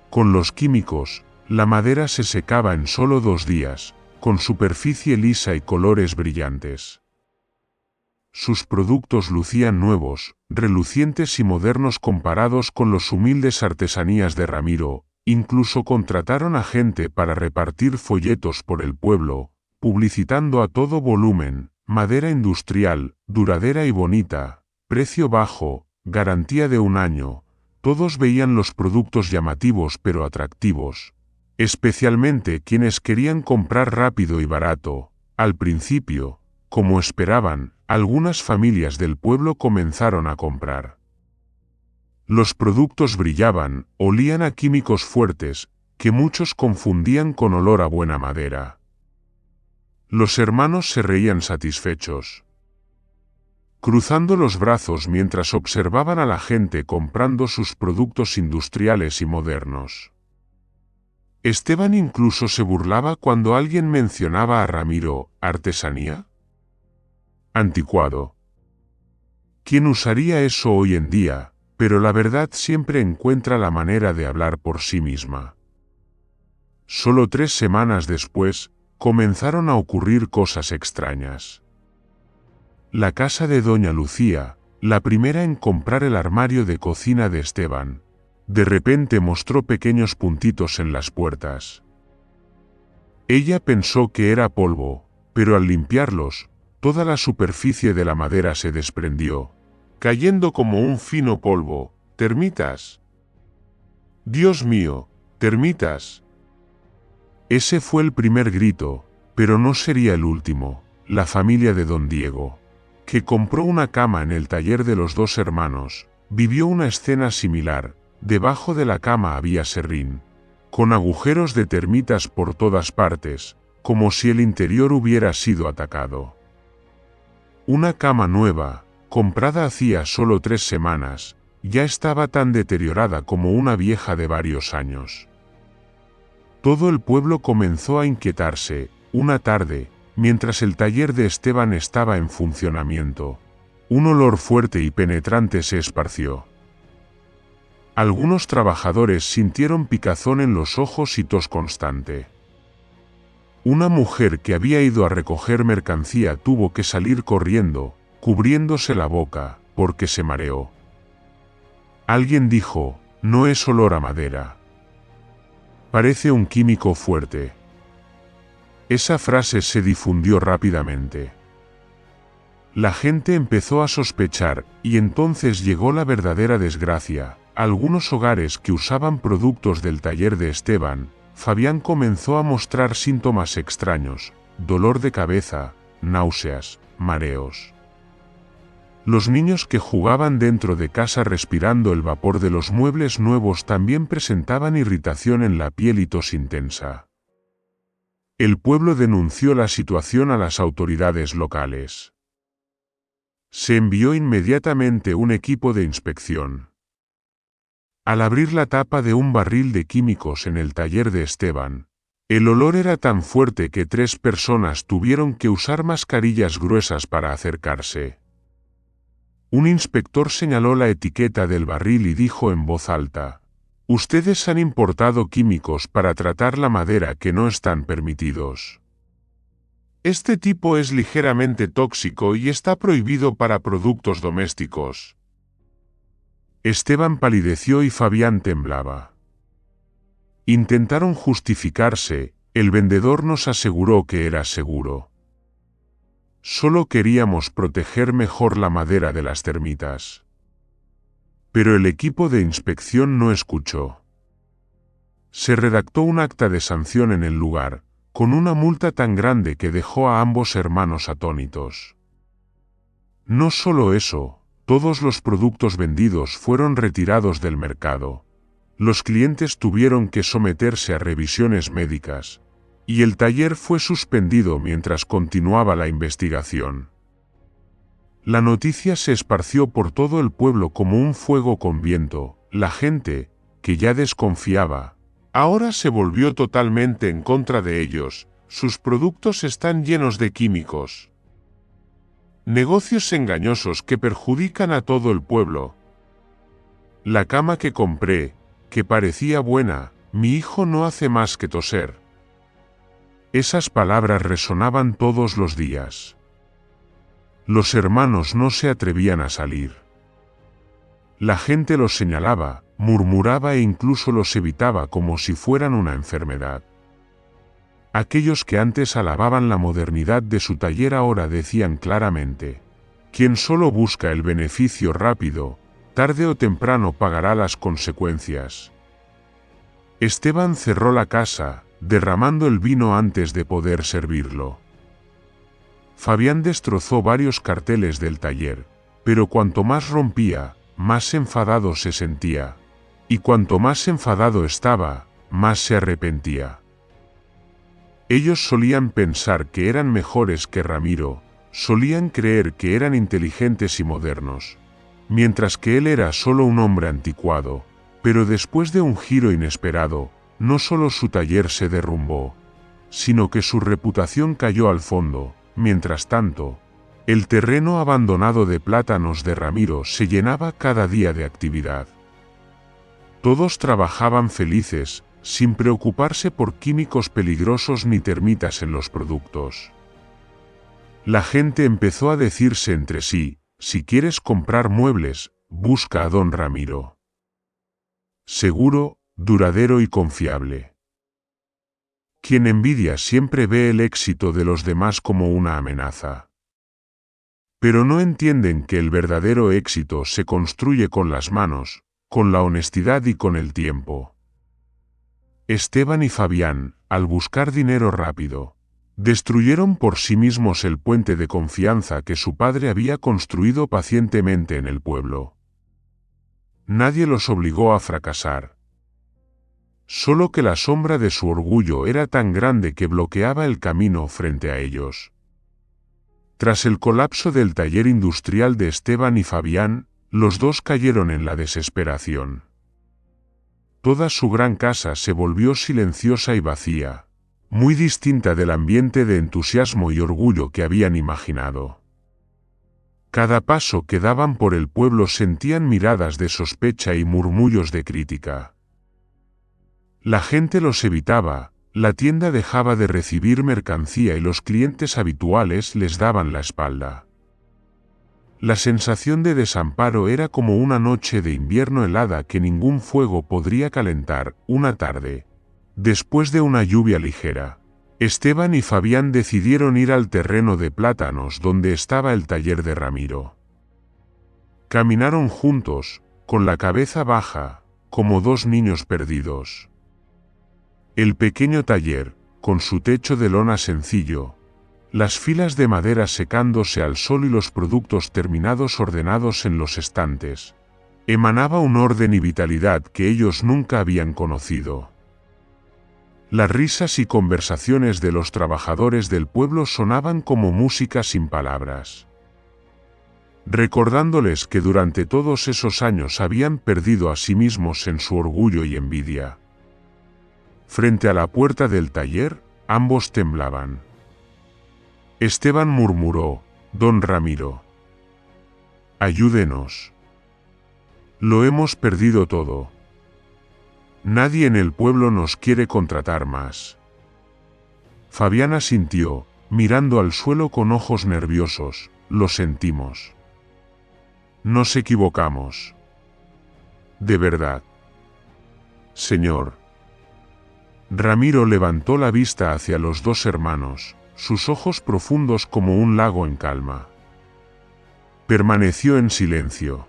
Con los químicos, la madera se secaba en solo 2 días, con superficie lisa y colores brillantes. Sus productos lucían nuevos, relucientes y modernos comparados con los humildes artesanías de Ramiro. Incluso contrataron a gente para repartir folletos por el pueblo, publicitando a todo volumen: madera industrial, duradera y bonita, precio bajo, garantía de 1 año. Todos veían los productos llamativos pero atractivos, especialmente quienes querían comprar rápido y barato. Al principio, como esperaban, algunas familias del pueblo comenzaron a comprar. Los productos brillaban, olían a químicos fuertes, que muchos confundían con olor a buena madera. Los hermanos se reían satisfechos, cruzando los brazos mientras observaban a la gente comprando sus productos industriales y modernos. Esteban incluso se burlaba cuando alguien mencionaba a Ramiro: ¿artesanía? Anticuado. ¿Quién usaría eso hoy en día? Pero la verdad siempre encuentra la manera de hablar por sí misma. Solo 3 semanas después, comenzaron a ocurrir cosas extrañas. La casa de Doña Lucía, la primera en comprar el armario de cocina de Esteban, de repente mostró pequeños puntitos en las puertas. Ella pensó que era polvo, pero al limpiarlos, toda la superficie de la madera se desprendió, cayendo como un fino polvo. ¿Termitas? Dios mío, termitas. Ese fue el primer grito, pero no sería el último. La familia de don Diego, que compró una cama en el taller de los 2 hermanos, vivió una escena similar. Debajo de la cama había serrín, con agujeros de termitas por todas partes, como si el interior hubiera sido atacado. Una cama nueva, comprada hacía solo 3 semanas, ya estaba tan deteriorada como una vieja de varios años. Todo el pueblo comenzó a inquietarse. Una tarde, mientras el taller de Esteban estaba en funcionamiento, un olor fuerte y penetrante se esparció. Algunos trabajadores sintieron picazón en los ojos y tos constante. Una mujer que había ido a recoger mercancía tuvo que salir corriendo, cubriéndose la boca, porque se mareó. Alguien dijo, no es olor a madera. Parece un químico fuerte. Esa frase se difundió rápidamente. La gente empezó a sospechar, y entonces llegó la verdadera desgracia. Algunos hogares que usaban productos del taller de Esteban, Fabián comenzó a mostrar síntomas extraños, dolor de cabeza, náuseas, mareos. Los niños que jugaban dentro de casa respirando el vapor de los muebles nuevos también presentaban irritación en la piel y tos intensa. El pueblo denunció la situación a las autoridades locales. Se envió inmediatamente un equipo de inspección. Al abrir la tapa de un barril de químicos en el taller de Esteban, el olor era tan fuerte que 3 personas tuvieron que usar mascarillas gruesas para acercarse. Un inspector señaló la etiqueta del barril y dijo en voz alta, «Ustedes han importado químicos para tratar la madera que no están permitidos. Este tipo es ligeramente tóxico y está prohibido para productos domésticos». Esteban palideció y Fabián temblaba. Intentaron justificarse, el vendedor nos aseguró que era seguro. Solo queríamos proteger mejor la madera de las termitas. Pero el equipo de inspección no escuchó. Se redactó un acta de sanción en el lugar, con una multa tan grande que dejó a ambos hermanos atónitos. No solo eso, todos los productos vendidos fueron retirados del mercado. Los clientes tuvieron que someterse a revisiones médicas, y el taller fue suspendido mientras continuaba la investigación. La noticia se esparció por todo el pueblo como un fuego con viento. La gente, que ya desconfiaba, ahora se volvió totalmente en contra de ellos. Sus productos están llenos de químicos. Negocios engañosos que perjudican a todo el pueblo. La cama que compré, que parecía buena, mi hijo no hace más que toser. Esas palabras resonaban todos los días. Los hermanos no se atrevían a salir. La gente los señalaba, murmuraba e incluso los evitaba como si fueran una enfermedad. Aquellos que antes alababan la modernidad de su taller ahora decían claramente, quien solo busca el beneficio rápido, tarde o temprano pagará las consecuencias. Esteban cerró la casa, derramando el vino antes de poder servirlo. Fabián destrozó varios carteles del taller, pero cuanto más rompía, más enfadado se sentía, y cuanto más enfadado estaba, más se arrepentía. Ellos solían pensar que eran mejores que Ramiro, solían creer que eran inteligentes y modernos, mientras que él era solo un hombre anticuado, pero después de un giro inesperado, no solo su taller se derrumbó, sino que su reputación cayó al fondo. Mientras tanto, el terreno abandonado de plátanos de Ramiro se llenaba cada día de actividad. Todos trabajaban felices, sin preocuparse por químicos peligrosos ni termitas en los productos. La gente empezó a decirse entre sí, si quieres comprar muebles, busca a don Ramiro. Seguro, duradero y confiable. Quien envidia siempre ve el éxito de los demás como una amenaza. Pero no entienden que el verdadero éxito se construye con las manos, con la honestidad y con el tiempo. Esteban y Fabián, al buscar dinero rápido, destruyeron por sí mismos el puente de confianza que su padre había construido pacientemente en el pueblo. Nadie los obligó a fracasar. Solo que la sombra de su orgullo era tan grande que bloqueaba el camino frente a ellos. Tras el colapso del taller industrial de Esteban y Fabián, los dos cayeron en la desesperación. Toda su gran casa se volvió silenciosa y vacía, muy distinta del ambiente de entusiasmo y orgullo que habían imaginado. Cada paso que daban por el pueblo sentían miradas de sospecha y murmullos de crítica. La gente los evitaba, la tienda dejaba de recibir mercancía y los clientes habituales les daban la espalda. La sensación de desamparo era como una noche de invierno helada que ningún fuego podría calentar. Una tarde, después de una lluvia ligera, Esteban y Fabián decidieron ir al terreno de plátanos donde estaba el taller de Ramiro. Caminaron juntos, con la cabeza baja, como dos niños perdidos. El pequeño taller, con su techo de lona sencillo, las filas de madera secándose al sol y los productos terminados ordenados en los estantes, emanaba un orden y vitalidad que ellos nunca habían conocido. Las risas y conversaciones de los trabajadores del pueblo sonaban como música sin palabras, recordándoles que durante todos esos años habían perdido a sí mismos en su orgullo y envidia. Frente a la puerta del taller, ambos temblaban. Esteban murmuró: «Don Ramiro, ayúdenos. Lo hemos perdido todo. Nadie en el pueblo nos quiere contratar más». Fabián asintió, mirando al suelo con ojos nerviosos: «Lo sentimos. Nos equivocamos. De verdad. Señor». Ramiro levantó la vista hacia los dos hermanos, sus ojos profundos como un lago en calma. Permaneció en silencio.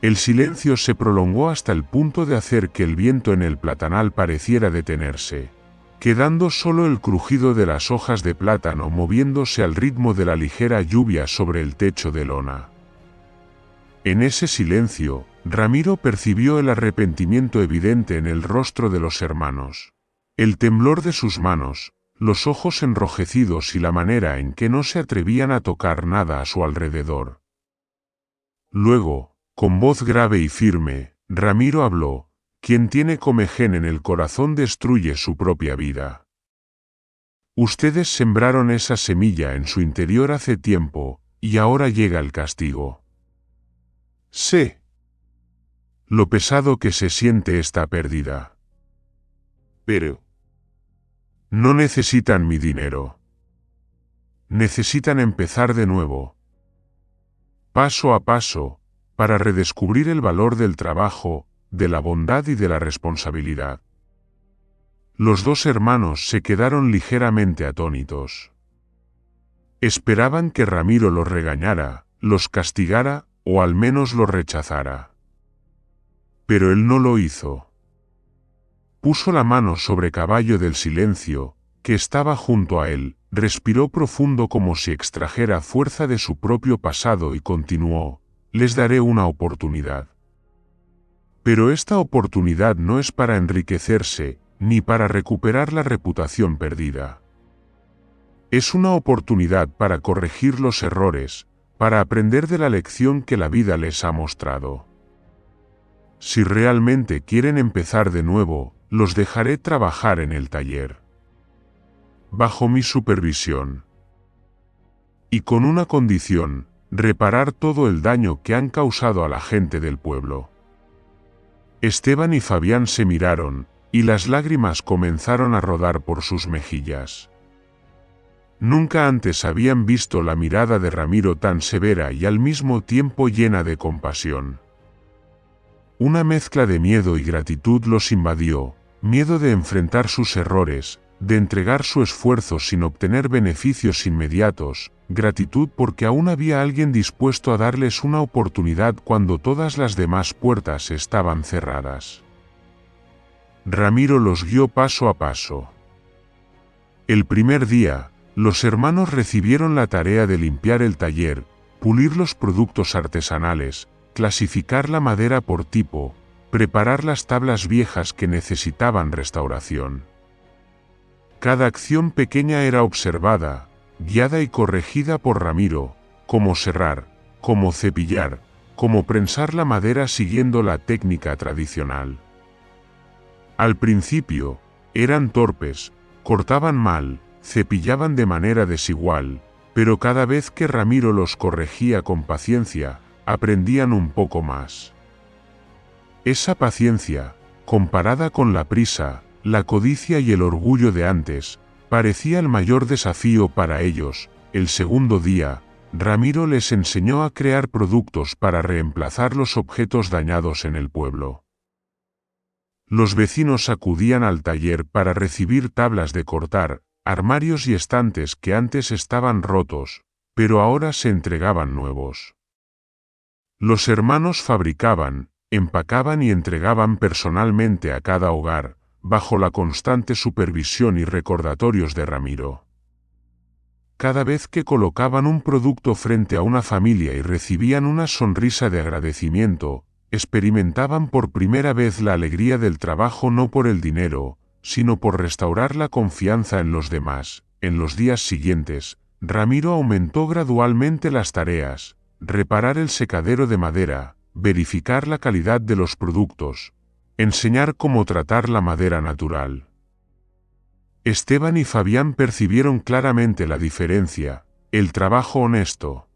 El silencio se prolongó hasta el punto de hacer que el viento en el platanal pareciera detenerse, quedando solo el crujido de las hojas de plátano moviéndose al ritmo de la ligera lluvia sobre el techo de lona. En ese silencio, Ramiro percibió el arrepentimiento evidente en el rostro de los hermanos, el temblor de sus manos, los ojos enrojecidos y la manera en que no se atrevían a tocar nada a su alrededor. Luego, con voz grave y firme, Ramiro habló: «Quien tiene comején en el corazón destruye su propia vida. Ustedes sembraron esa semilla en su interior hace tiempo, y ahora llega el castigo. Sé lo pesado que se siente esta pérdida. Pero no necesitan mi dinero. Necesitan empezar de nuevo, paso a paso, para redescubrir el valor del trabajo, de la bondad y de la responsabilidad». Los dos hermanos se quedaron ligeramente atónitos. Esperaban que Ramiro los regañara, los castigara, o al menos los rechazara. Pero él no lo hizo. Puso la mano sobre caballo del silencio, que estaba junto a él, respiró profundo como si extrajera fuerza de su propio pasado y continuó: «Les daré una oportunidad. Pero esta oportunidad no es para enriquecerse, ni para recuperar la reputación perdida. Es una oportunidad para corregir los errores, para aprender de la lección que la vida les ha mostrado. Si realmente quieren empezar de nuevo, los dejaré trabajar en el taller, bajo mi supervisión. Y con una condición: reparar todo el daño que han causado a la gente del pueblo». Esteban y Fabián se miraron, y las lágrimas comenzaron a rodar por sus mejillas. Nunca antes habían visto la mirada de Ramiro tan severa y al mismo tiempo llena de compasión. Una mezcla de miedo y gratitud los invadió, miedo de enfrentar sus errores, de entregar su esfuerzo sin obtener beneficios inmediatos, gratitud porque aún había alguien dispuesto a darles una oportunidad cuando todas las demás puertas estaban cerradas. Ramiro los guió paso a paso. El primer día, los hermanos recibieron la tarea de limpiar el taller, pulir los productos artesanales, clasificar la madera por tipo, preparar las tablas viejas que necesitaban restauración. Cada acción pequeña era observada, guiada y corregida por Ramiro: cómo serrar, cómo cepillar, cómo prensar la madera siguiendo la técnica tradicional. Al principio, eran torpes, cortaban mal, cepillaban de manera desigual, pero cada vez que Ramiro los corregía con paciencia, aprendían un poco más. Esa paciencia, comparada con la prisa, la codicia y el orgullo de antes, parecía el mayor desafío para ellos. El segundo día, Ramiro les enseñó a crear productos para reemplazar los objetos dañados en el pueblo. Los vecinos acudían al taller para recibir tablas de cortar, armarios y estantes que antes estaban rotos, pero ahora se entregaban nuevos. Los hermanos fabricaban, empacaban y entregaban personalmente a cada hogar, bajo la constante supervisión y recordatorios de Ramiro. Cada vez que colocaban un producto frente a una familia y recibían una sonrisa de agradecimiento, experimentaban por primera vez la alegría del trabajo no por el dinero, sino por restaurar la confianza en los demás. En los días siguientes, Ramiro aumentó gradualmente las tareas: reparar el secadero de madera, verificar la calidad de los productos, enseñar cómo tratar la madera natural. Esteban y Fabián percibieron claramente la diferencia: el trabajo honesto,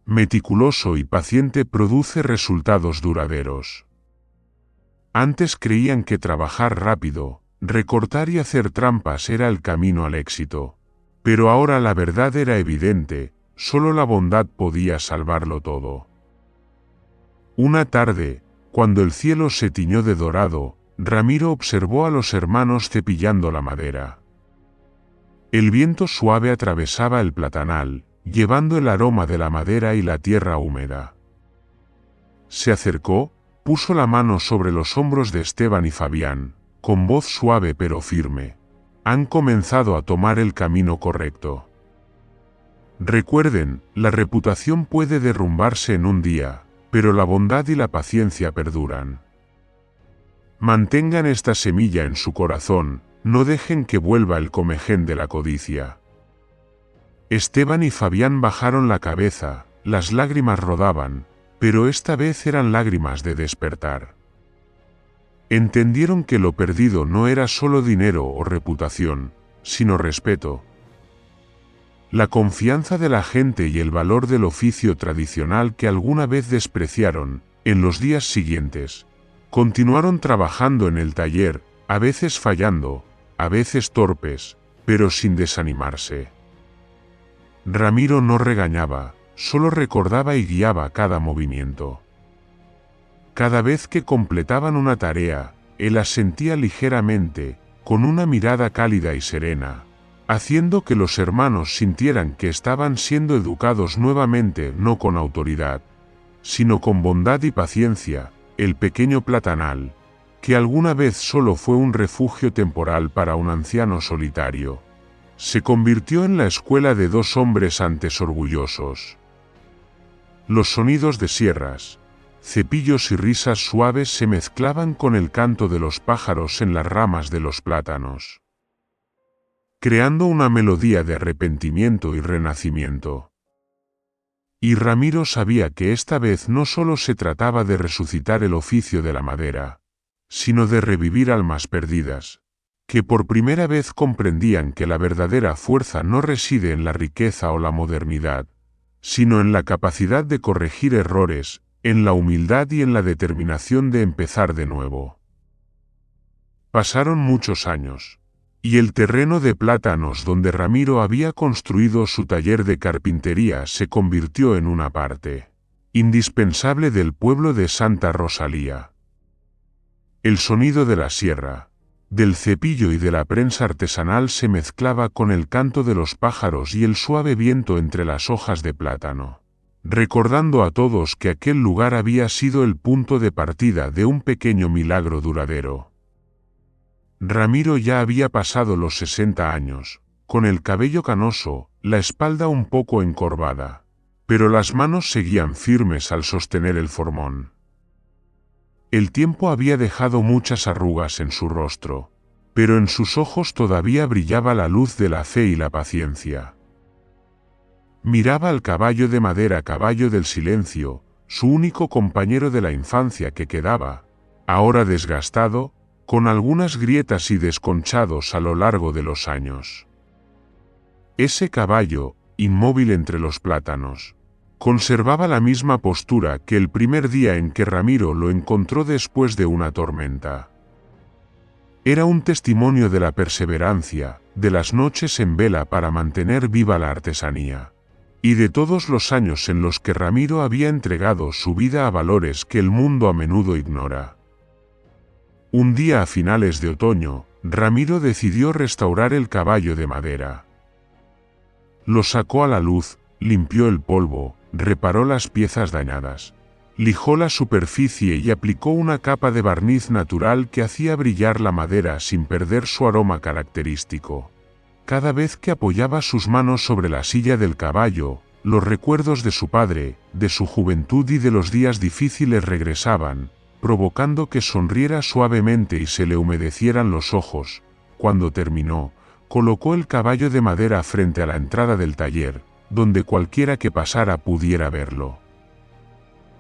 meticuloso y paciente produce resultados duraderos. Antes creían que trabajar rápido, recortar y hacer trampas era el camino al éxito. Pero ahora la verdad era evidente: solo la bondad podía salvarlo todo. Una tarde, cuando el cielo se tiñó de dorado, Ramiro observó a los hermanos cepillando la madera. El viento suave atravesaba el platanal, llevando el aroma de la madera y la tierra húmeda. Se acercó, puso la mano sobre los hombros de Esteban y Fabián, con voz suave pero firme: han comenzado a tomar el camino correcto. Recuerden, la reputación puede derrumbarse en un día, pero la bondad y la paciencia perduran. Mantengan esta semilla en su corazón, no dejen que vuelva el comején de la codicia. Esteban y Fabián bajaron la cabeza, las lágrimas rodaban, pero esta vez eran lágrimas de despertar. Entendieron que lo perdido no era solo dinero o reputación, sino respeto. La confianza de la gente y el valor del oficio tradicional que alguna vez despreciaron. En los días siguientes, continuaron trabajando en el taller, a veces fallando, a veces torpes, pero sin desanimarse. Ramiro no regañaba, solo recordaba y guiaba cada movimiento. Cada vez que completaban una tarea, él asentía ligeramente, con una mirada cálida y serena, haciendo que los hermanos sintieran que estaban siendo educados nuevamente, no con autoridad, sino con bondad y paciencia. El pequeño platanal, que alguna vez solo fue un refugio temporal para un anciano solitario, se convirtió en la escuela de dos hombres antes orgullosos. Los sonidos de sierras, cepillos y risas suaves se mezclaban con el canto de los pájaros en las ramas de los plátanos, creando una melodía de arrepentimiento y renacimiento. Y Ramiro sabía que esta vez no solo se trataba de resucitar el oficio de la madera, sino de revivir almas perdidas, que por primera vez comprendían que la verdadera fuerza no reside en la riqueza o la modernidad, sino en la capacidad de corregir errores, en la humildad y en la determinación de empezar de nuevo. Pasaron muchos años, y el terreno de plátanos donde Ramiro había construido su taller de carpintería se convirtió en una parte indispensable del pueblo de Santa Rosalía. El sonido de la sierra, del cepillo y de la prensa artesanal se mezclaba con el canto de los pájaros y el suave viento entre las hojas de plátano, recordando a todos que aquel lugar había sido el punto de partida de un pequeño milagro duradero. Ramiro ya había pasado los 60 años, con el cabello canoso, la espalda un poco encorvada, pero las manos seguían firmes al sostener el formón. El tiempo había dejado muchas arrugas en su rostro, pero en sus ojos todavía brillaba la luz de la fe y la paciencia. Miraba al caballo de madera, caballo del silencio, su único compañero de la infancia que quedaba, ahora desgastado, con algunas grietas y desconchados a lo largo de los años. Ese caballo, inmóvil entre los plátanos, conservaba la misma postura que el primer día en que Ramiro lo encontró después de una tormenta. Era un testimonio de la perseverancia, de las noches en vela para mantener viva la artesanía, y de todos los años en los que Ramiro había entregado su vida a valores que el mundo a menudo ignora. Un día a finales de otoño, Ramiro decidió restaurar el caballo de madera. Lo sacó a la luz, limpió el polvo, reparó las piezas dañadas, lijó la superficie y aplicó una capa de barniz natural que hacía brillar la madera sin perder su aroma característico. Cada vez que apoyaba sus manos sobre la silla del caballo, los recuerdos de su padre, de su juventud y de los días difíciles regresaban, provocando que sonriera suavemente y se le humedecieran los ojos. Cuando terminó, colocó el caballo de madera frente a la entrada del taller, donde cualquiera que pasara pudiera verlo.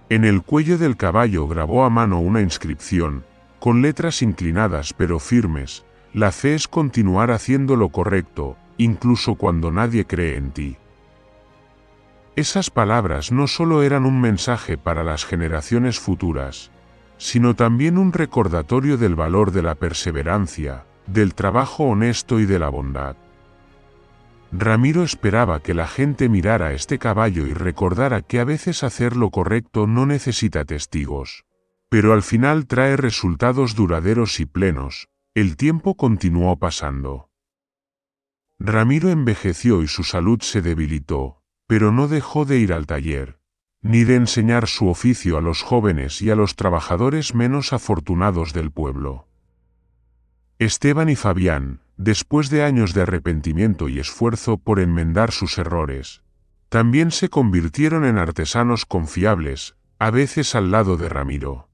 En el cuello del caballo grabó a mano una inscripción, con letras inclinadas pero firmes: la fe es continuar haciendo lo correcto, incluso cuando nadie cree en ti. Esas palabras no solo eran un mensaje para las generaciones futuras, sino también un recordatorio del valor de la perseverancia, del trabajo honesto y de la bondad. Ramiro esperaba que la gente mirara este caballo y recordara que a veces hacer lo correcto no necesita testigos, pero al final trae resultados duraderos y plenos. El tiempo continuó pasando. Ramiro envejeció y su salud se debilitó, pero no dejó de ir al taller, ni de enseñar su oficio a los jóvenes y a los trabajadores menos afortunados del pueblo. Esteban y Fabián, después de años de arrepentimiento y esfuerzo por enmendar sus errores, también se convirtieron en artesanos confiables, a veces al lado de Ramiro,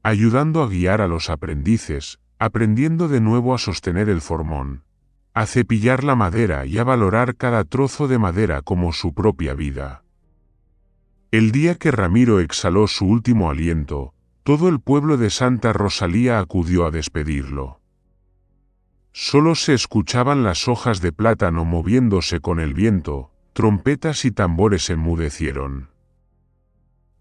ayudando a guiar a los aprendices, aprendiendo de nuevo a sostener el formón, a cepillar la madera y a valorar cada trozo de madera como su propia vida. El día que Ramiro exhaló su último aliento, todo el pueblo de Santa Rosalía acudió a despedirlo. Solo se escuchaban las hojas de plátano moviéndose con el viento, trompetas y tambores enmudecieron.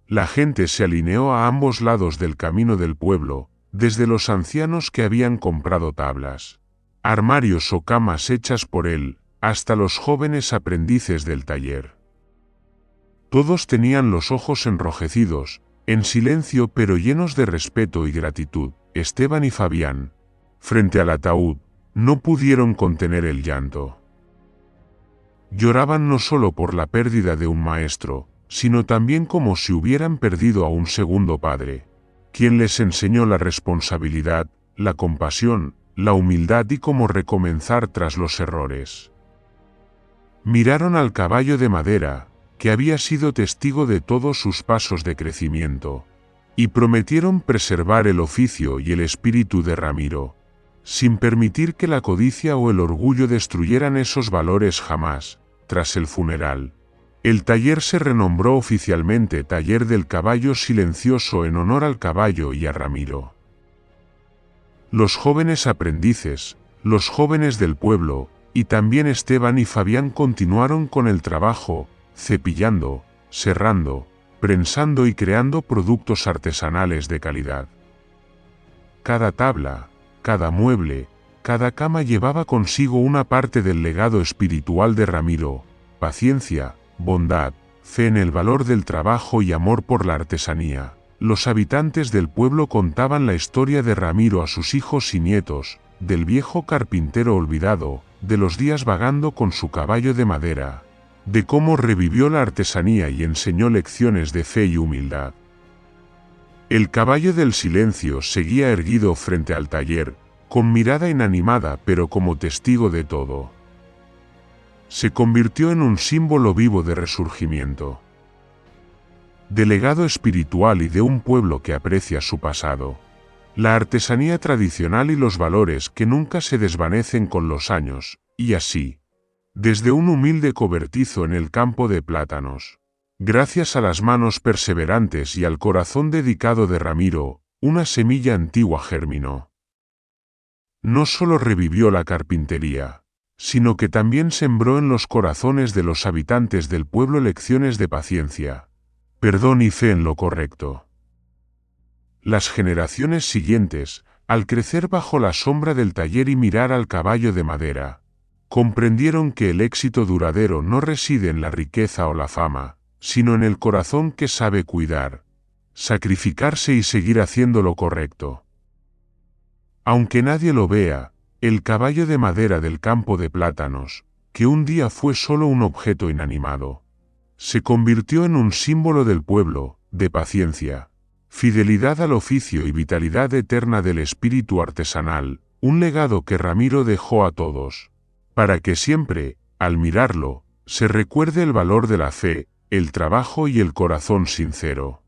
La gente se alineó a ambos lados del camino del pueblo, desde los ancianos que habían comprado tablas, armarios o camas hechas por él, hasta los jóvenes aprendices del taller. Todos tenían los ojos enrojecidos, en silencio pero llenos de respeto y gratitud. Esteban y Fabián, frente al ataúd, no pudieron contener el llanto. Lloraban no solo por la pérdida de un maestro, sino también como si hubieran perdido a un segundo padre, quien les enseñó la responsabilidad, la compasión, la humildad y cómo recomenzar tras los errores. Miraron al caballo de madera, que había sido testigo de todos sus pasos de crecimiento, y prometieron preservar el oficio y el espíritu de Ramiro, sin permitir que la codicia o el orgullo destruyeran esos valores jamás. Tras el funeral, el taller se renombró oficialmente Taller del Caballo Silencioso en honor al caballo y a Ramiro. Los jóvenes aprendices, los jóvenes del pueblo, y también Esteban y Fabián continuaron con el trabajo, cepillando, serrando, prensando y creando productos artesanales de calidad. Cada tabla, cada mueble, cada cama llevaba consigo una parte del legado espiritual de Ramiro: paciencia, bondad, fe en el valor del trabajo y amor por la artesanía. Los habitantes del pueblo contaban la historia de Ramiro a sus hijos y nietos, del viejo carpintero olvidado, de los días vagando con su caballo de madera, de cómo revivió la artesanía y enseñó lecciones de fe y humildad. El caballo del silencio seguía erguido frente al taller, con mirada inanimada pero como testigo de todo. Se convirtió en un símbolo vivo de resurgimiento, de legado espiritual y de un pueblo que aprecia su pasado, la artesanía tradicional y los valores que nunca se desvanecen con los años. Y así, desde un humilde cobertizo en el campo de plátanos, gracias a las manos perseverantes y al corazón dedicado de Ramiro, una semilla antigua germinó. No solo revivió la carpintería, sino que también sembró en los corazones de los habitantes del pueblo lecciones de paciencia, perdón y fe en lo correcto. Las generaciones siguientes, al crecer bajo la sombra del taller y mirar al caballo de madera, comprendieron que el éxito duradero no reside en la riqueza o la fama, sino en el corazón que sabe cuidar, sacrificarse y seguir haciendo lo correcto. Aunque nadie lo vea, el caballo de madera del campo de plátanos, que un día fue solo un objeto inanimado, se convirtió en un símbolo del pueblo, de paciencia, fidelidad al oficio y vitalidad eterna del espíritu artesanal, un legado que Ramiro dejó a todos, para que siempre, al mirarlo, se recuerde el valor de la fe, el trabajo y el corazón sincero.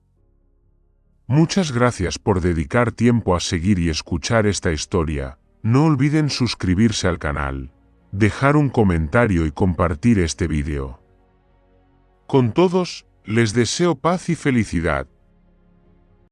Muchas gracias por dedicar tiempo a seguir y escuchar esta historia. No olviden suscribirse al canal, dejar un comentario y compartir este vídeo. Con todos, les deseo paz y felicidad.